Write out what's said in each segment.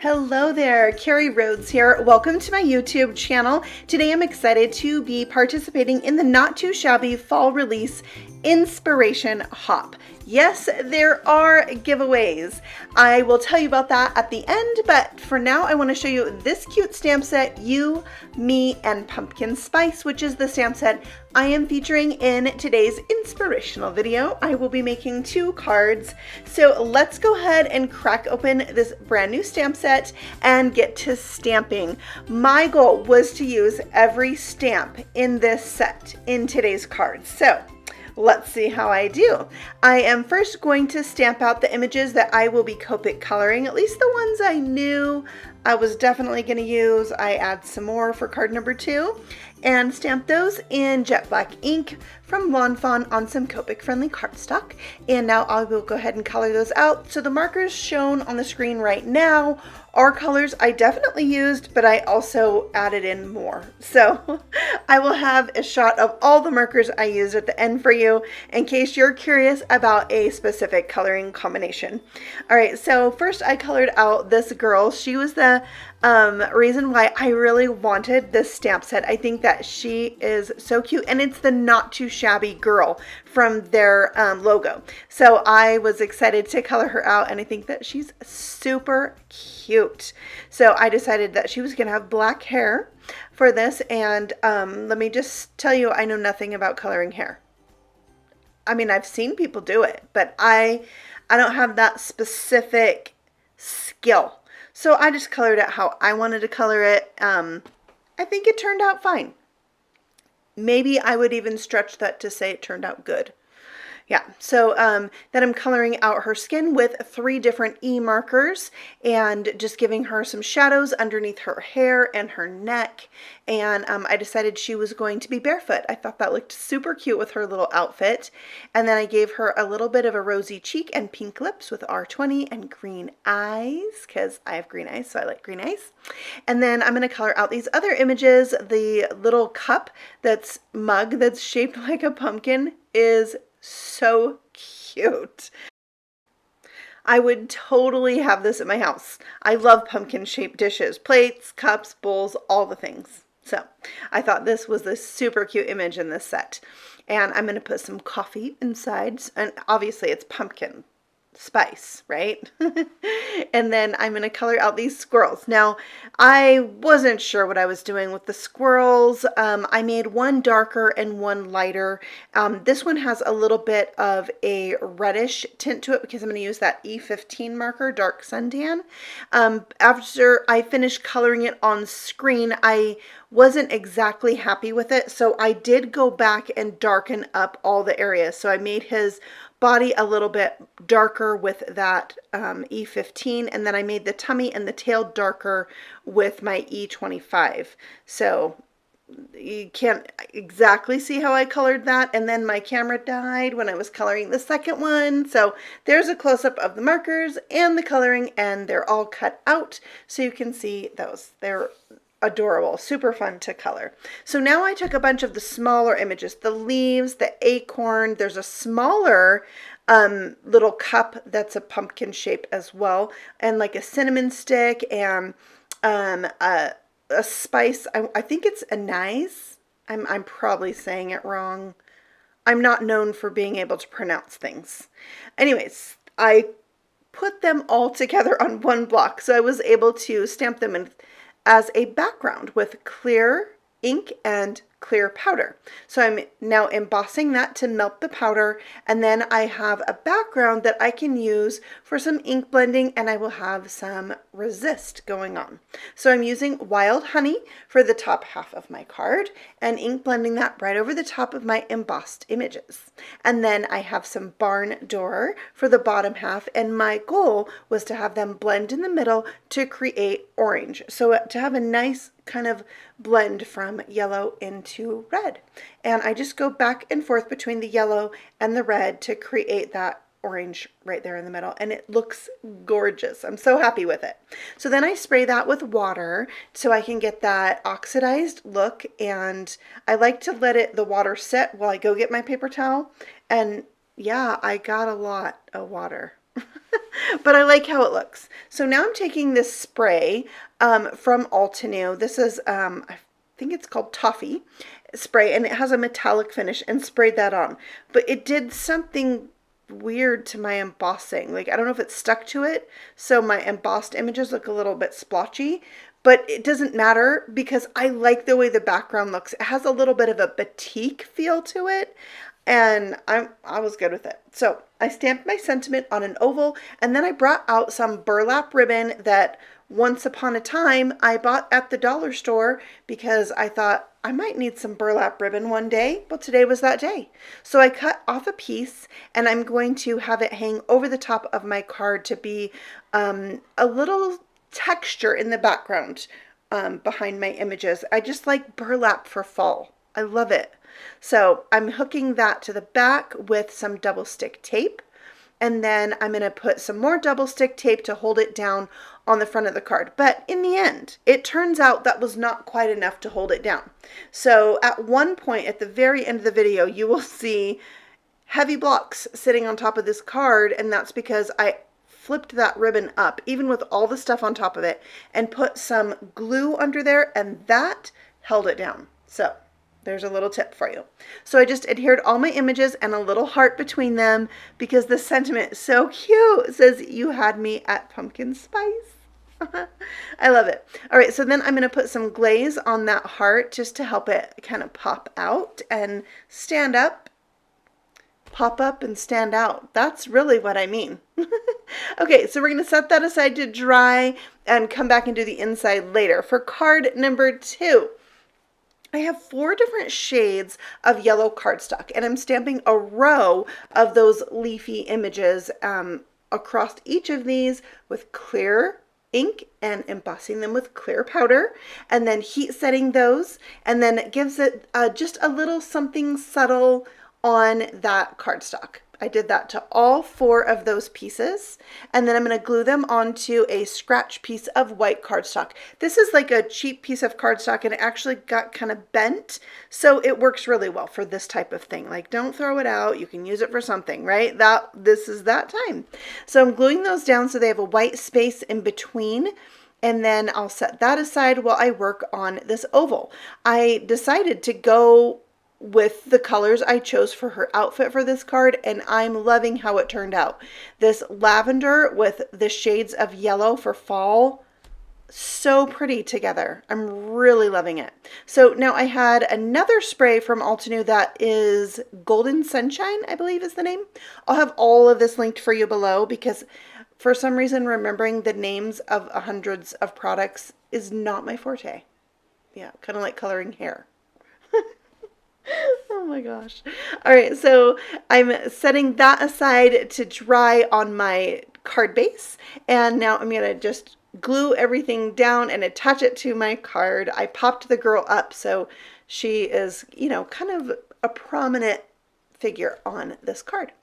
Hello there, Carrie Rhodes here. Welcome to my YouTube channel. Today I'm excited to be participating in the Not Too Shabby fall release inspiration hop. Yes, there are giveaways. I will tell you about that at the end, but for now I want to show you this cute stamp set, You, Me, and Pumpkin Spice, which is the stamp set I am featuring in today's inspirational video. I will be making 2 cards. So let's go ahead and crack open this brand new stamp set and get to stamping. My goal was to use every stamp in this set in today's cards. So let's see how I do. I am first going to stamp out the images that I will be Copic coloring, at least the ones I knew I was definitely going to use. I add some more for card number 2 and stamp those in jet black ink from Fawn on some Copic friendly cardstock. And now I will go ahead and color those out. So the markers shown on the screen right now are colors I definitely used, but I also added in more. So I will have a shot of all the markers I used at the end for you in case you're curious about a specific coloring combination. All right, so first I colored out this girl. She was the reason why I really wanted this stamp set. I think that she is so cute, and it's the Not Too Shabby girl from their logo. So I was excited to color her out, and I think that she's super cute. So I decided that she was gonna have black hair for this, and let me just tell you, I know nothing about coloring hair. I mean, I've seen people do it, but I don't have that specific skill. So I just colored it how I wanted to color it. I think it turned out fine. Maybe I would even stretch that to say it turned out good. Yeah, so then I'm coloring out her skin with 3 different E markers and just giving her some shadows underneath her hair and her neck. And I decided she was going to be barefoot. I thought that looked super cute with her little outfit. And then I gave her a little bit of a rosy cheek and pink lips with R20 and green eyes, because I have green eyes, so I like green eyes. And then I'm going to color out these other images. The little cup mug that's shaped like a pumpkin is so cute. I would totally have this at my house. I love pumpkin shaped dishes, plates, cups, bowls, all the things. So I thought this was a super cute image in this set. And I'm going to put some coffee inside, and obviously it's pumpkin spice, right? And then I'm going to color out these squirrels. Now, I wasn't sure what I was doing with the squirrels. I made one darker and one lighter. This one has a little bit of a reddish tint to it because I'm going to use that E15 marker, dark suntan. After I finished coloring it on screen, I wasn't exactly happy with it, so I did go back and darken up all the areas. So I made his body a little bit darker with that E15, and then I made the tummy and the tail darker with my E25. So you can't exactly see how I colored that, and then my camera died when I was coloring the second one. So there's a close-up of the markers and the coloring, and they're all cut out so you can see those. They're adorable, super fun to color. So now I took a bunch of the smaller images, the leaves, the acorn. There's a smaller little cup that's a pumpkin shape as well, and like a cinnamon stick and a spice. I think it's anise. I'm probably saying it wrong. I'm not known for being able to pronounce things. Anyways, I put them all together on one block, so I was able to stamp them in as a background with clear ink and clear powder. So I'm now embossing that to melt the powder, and then I have a background that I can use for some ink blending, and I will have some resist going on. So I'm using Wild Honey for the top half of my card and ink blending that right over the top of my embossed images. And then I have some Barn Door for the bottom half, and my goal was to have them blend in the middle to create orange. So to have a nice kind of blend from yellow into red. And I just go back and forth between the yellow and the red to create that orange right there in the middle, and it looks gorgeous. I'm so happy with it. So then I spray that with water so I can get that oxidized look, and I like to let the water set while I go get my paper towel. And yeah, I got a lot of water. but I like how it looks. So now I'm taking this spray from Altenew. This is, I think it's called Toffee spray, and it has a metallic finish, and sprayed that on. But it did something weird to my embossing. Like, I don't know if it stuck to it, so my embossed images look a little bit splotchy, but it doesn't matter because I like the way the background looks. It has a little bit of a batik feel to it, and I was good with it. So I stamped my sentiment on an oval, and then I brought out some burlap ribbon that once upon a time I bought at the dollar store because I thought I might need some burlap ribbon one day. Well, today was that day. So I cut off a piece, and I'm going to have it hang over the top of my card to be a little texture in the background behind my images. I just like burlap for fall. I love it. So I'm hooking that to the back with some double stick tape, and then I'm going to put some more double stick tape to hold it down on the front of the card. But in the end, it turns out that was not quite enough to hold it down. So at one point at the very end of the video, you will see heavy blocks sitting on top of this card, and that's because I flipped that ribbon up, even with all the stuff on top of it, and put some glue under there, and that held it down. So there's a little tip for you. So I just adhered all my images and a little heart between them because the sentiment is so cute. It says, "You had me at pumpkin spice." I love it. All right, so then I'm going to put some glaze on that heart just to help it kind of pop out and stand up. Pop up and stand out. That's really what I mean. Okay, so we're going to set that aside to dry and come back and do the inside later. For card number 2, I have 4 different shades of yellow cardstock, and I'm stamping a row of those leafy images across each of these with clear ink and embossing them with clear powder, and then heat setting those, and then it gives it just a little something subtle on that cardstock. I did that to all 4 of those pieces, and then I'm going to glue them onto a scratch piece of white cardstock. This is like a cheap piece of cardstock, and it actually got kind of bent, so it works really well for this type of thing. Like, don't throw it out. You can use it for something, right? This is that time. So I'm gluing those down so they have a white space in between, and then I'll set that aside while I work on this oval. I decided to go with the colors I chose for her outfit for this card, and I'm loving how it turned out. This lavender with the shades of yellow for fall, so pretty together. I'm really loving it. So now I had another spray from Altenew that is Golden Sunshine, I believe is the name. I'll have all of this linked for you below because for some reason remembering the names of hundreds of products is not my forte. Yeah, kind of like coloring hair. Oh my gosh. All right, so I'm setting that aside to dry on my card base, and now I'm going to just glue everything down and attach it to my card. I popped the girl up so she is, you know, kind of a prominent figure on this card.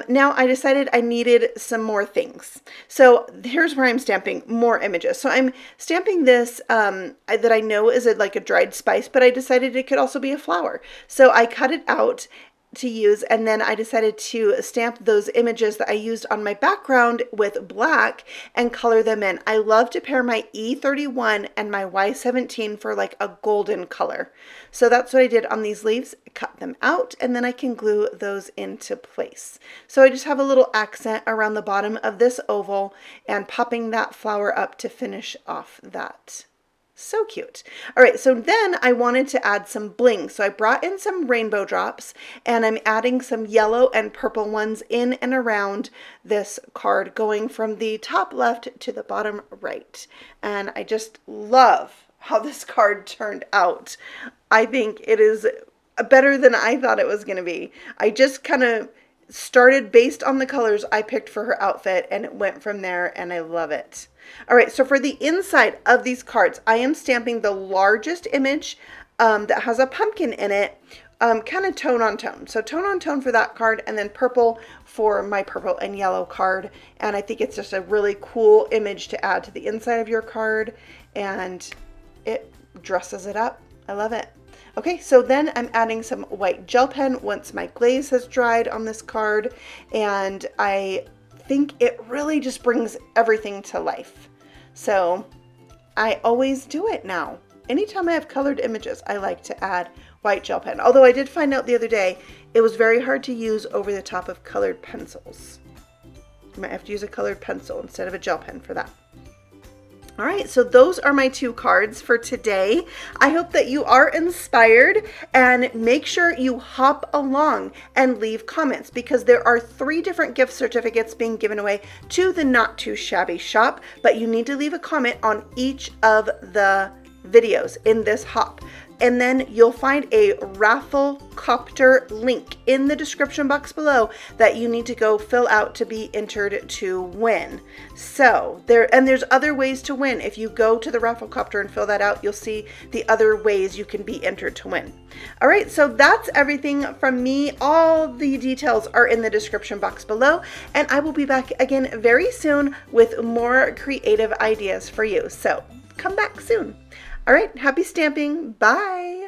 Now I decided I needed some more things. So here's where I'm stamping more images. So I'm stamping this that I know is like a dried spice, but I decided it could also be a flower. So I cut it out to use, and then I decided to stamp those images that I used on my background with black and color them in. I love to pair my E31 and my Y17 for like a golden color. So that's what I did on these leaves. Cut them out, and then I can glue those into place. So I just have a little accent around the bottom of this oval and popping that flower up to finish off that. So cute. All right, so then I wanted to add some bling. So I brought in some rainbow drops, and I'm adding some yellow and purple ones in and around this card, going from the top left to the bottom right. And I just love how this card turned out. I think it is better than I thought it was going to be. I just kind of started based on the colors I picked for her outfit, and it went from there, and I love it. All right, so for the inside of these cards, I am stamping the largest image that has a pumpkin in it, kind of tone on tone. So tone on tone for that card, and then purple for my purple and yellow card. And I think it's just a really cool image to add to the inside of your card, and it dresses it up. I love it. Okay, so then I'm adding some white gel pen once my glaze has dried on this card, and I think it really just brings everything to life. So I always do it now. Anytime I have colored images, I like to add white gel pen. Although I did find out the other day, it was very hard to use over the top of colored pencils. You might have to use a colored pencil instead of a gel pen for that. All right, so those are my 2 cards for today. I hope that you are inspired, and make sure you hop along and leave comments, because there are 3 different gift certificates being given away to the Not Too Shabby shop, but you need to leave a comment on each of the videos in this hop. And then you'll find a raffle copter link in the description box below that you need to go fill out to be entered to win. So there's other ways to win. If you go to the raffle copter and fill that out, you'll see the other ways you can be entered to win. All right, so that's everything from me. All the details are in the description box below, and I will be back again very soon with more creative ideas for you. So come back soon. All right, happy stamping. Bye.